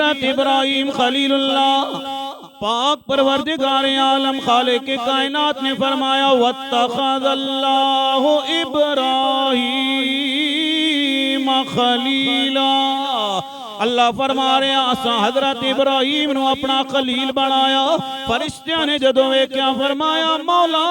हजरत इब्राहिम खलीलुल्लाह पाक परवरदिगार आलम खालिक कायनात ने फरमाया वत्तखज़ल्लाहु इब्राहीम खलीला। अल्लाह फरमा रहे असा हजरत इब्राहिम नू अपना खलील बनाया। फरिश्तियां ने जदों वेख्या फरमाया मौला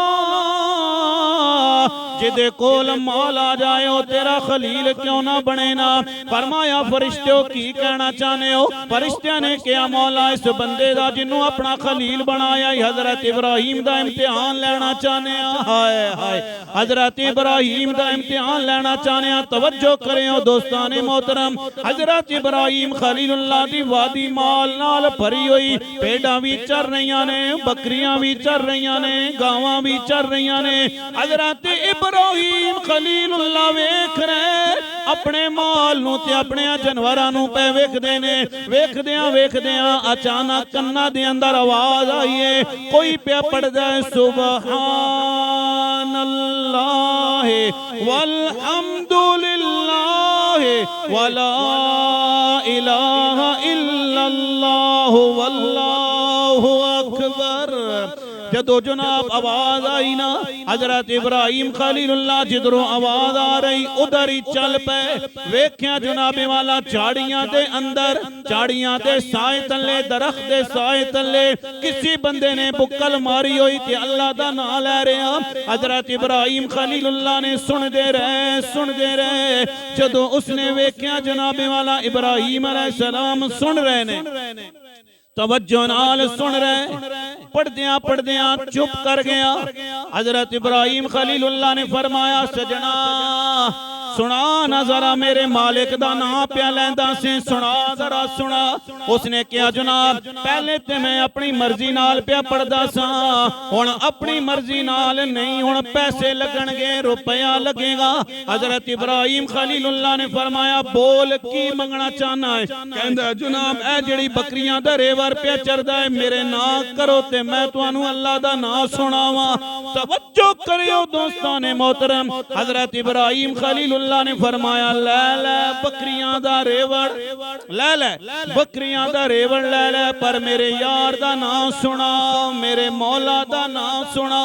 जिदे कोल माल आ जाए ओ तेरा खलील क्यों ना बने ना। फरमाया फरिश्तियों की कहना चाहते हो। फरिश्तियां ने कहा मौला इस बंदे दा जिन्हों अपना खलील बनाया हजरत इब्राहिम दा इम्तिहान लेना चाहते हैं। हाय हाय हजरत इब्राहिम दा इम्तिहान लेना चाहते हैं। तवज्जो करें दोस्ताने मोहतरम हजरत इब्राहिम खलीलुल्लाह दी वादी माल नाल भरी हुई भेड़ां भी चर रही ने बकरियां भी चर रही ने गावां भी चर रही ने। हजरत इब्राहिम खलीलुल्लाह वेख रहे अपने माल नूं ते अपने जानवरां नूं पे वेखदे ने। वेखदियां वेखदियां अचानक कन्ना दे अंदर आवाज आई है कोई पे पढ़दा है सुबहानल्लाह वल्हम्दुलिल्लाह वला इलाहा इल्लल्लाह वल्लाहु अकबर। जदों जनाब आवाज आई ना हजरत इब्राहिम खलीलुल्लाह जिधरों आवाज आ रही उधर ही चल पे। वेख्या जनाबे वाला झाड़ियां दे अंदर झाड़ियां दे साए तले दरख्त दे साए तले किसी बंदे ने बुक्कल मारी हुई थी अल्लाह दा नाम ले रहा। हजरत इब्राहिम खलीलुल्लाह ने सुनते रहे जदों उसने वेख्या जनाबे वाला इब्राहिम अलैहिस्सलाम सुन रहे ने तवज्जो नाल सुन रहे पढ़दियां पढ़दियां चुप कर गया। हजरत इब्राहिम खलीलुल्लाह ने फरमाया सजना सुना ना जरा मेरे मालिक दा नाम प्या लैंदा से सुना जरा सुना। उसने कहा जनाब पहले ते मैं अपनी मर्जी नाल प्या पढ़दा सा हुण अपनी मर्जी नाल नहीं हुण पैसे लगणगे रुपया लगेगा। हजरत इब्राहिम खलीलुल्लाह ने फरमाया बोल की मंगना चाहना है। कहंदा जनाब ए जेड़ी बकरियां दा रेवर प्या चरदा है मेरे नाम करो ते मैं तुहानू अल्लाह दा नाम सुनावां। तवज्जो करियो दोस्तां ने मोहतरम हजरत इब्राहिम खलीलुल्लाह ने फरमाया ले ले बकरियां दा रेवड़ ले बकरियां दा रेवड़ ले पर मेरे यार दा नाम सुना मेरे मौला दा नाम सुना।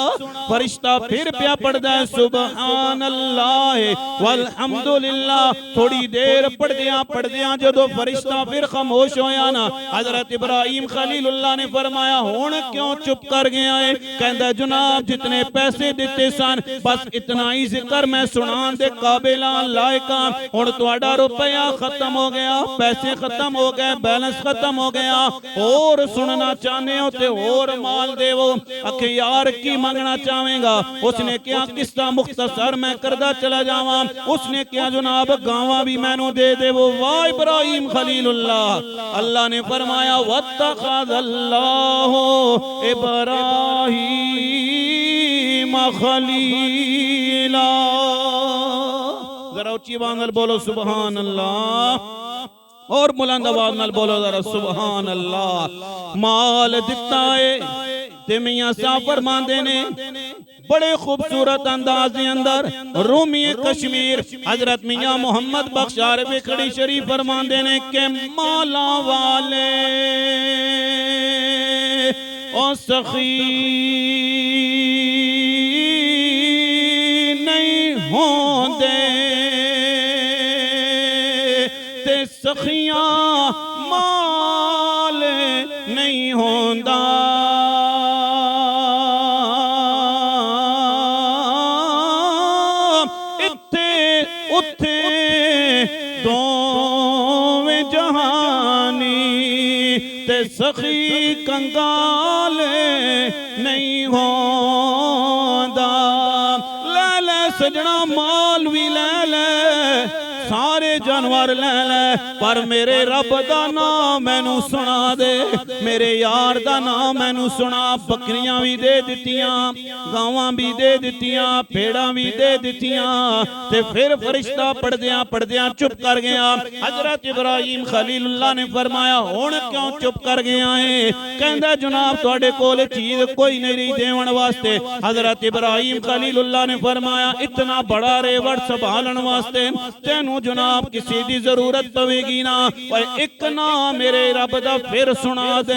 फरिश्ता फिर प्या पढ़दा है सुबहानल्लाह वल्हम्दुलिल्लाह। थोड़ी देर पढ़दियां जदों फरिश्ता फिर खामोश होया ना हजरत इब्राहिम खलीलुल्लाह ने फरमाया हुण क्यों चुप कर गया है। कहंदा जनाब जितने पैसे दिते सन बस इतना ही जिक्र मैं सुनान दे काबिल लायका हुण तुहाडा रुपया खत्म हो गया पैसे खत्म हो गए बैलेंस खत्म हो गया और सुनना चाहते हो ते और माल देवो। आखे यार की मंगना चाहेगा। उसने क्या किस्सा मुख्तसर मैं करदा चला जावां। उसने क्या जनाब गावां भी मैनू दे देवो। वाह इब्राहिम खलीलुल्लाह अल्लाह ने फरमाया वत्तखज़ल्लाहु इब्राहीम खलीला। जरा उच्ची आवाज़ नाल बोलो सुभान अल्लाह और बुलंद आवाज़ नाल बोलो जरा सुभान अल्लाह। माल दिता है ते मियां साहब फरमांदे ने बड़े खूबसूरत अंदाज के अंदर रूमी कश्मीर हजरत मियां मोहम्मद बख्शार वेखड़ी शरीफ फरमांदे ने के माला वाले ओ सखी नहीं होंदे ते सखियां माल नहीं होंदा। इत्थे उथे दोवें जहानी ते सखी कंगाल नहीं होंदा। ले ले सजना माल भी ले ले सारे जानवर ले ले पर मेरे रब दा नाम मैनू सुना दे मेरे यार दा नाम मैनू सुना। बकरियां भी दे दित्तियां गावां भी दे दित्तियां भेड़ां भी दे दित्तियां ते फिर फरिश्ता पढ़दियां पढ़दियां चुप कर गया। हजरत इब्राहिम खलीलुल्लाह ने फरमाया हुण क्यों चुप कर गया है। कहंदा जनाब तुहाडे कोल चीज कोई नहीं रही देवन वास्ते। हजरत इब्राहिम खलीलुल्लाह ने फरमाया इतना बड़ा रेवड़ संभालण वास्ते तेनू जनाब किसी किसी दी जरूरत पवेगी ना, और एक ना मेरे रब दा फिर सुना दे।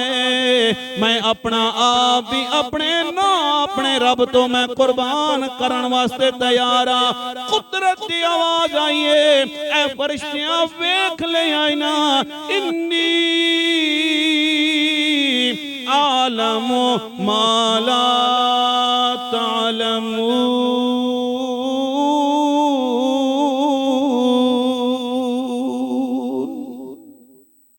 मैं अपना आप भी अपने ना अपने रब तो मैं कुर्बान करन वास्ते तैयार हाँ। कुदरत की आवाज आई है, ऐ फरिश्तियां वेख ले आई ना, इन्नी आलम माला तालमू।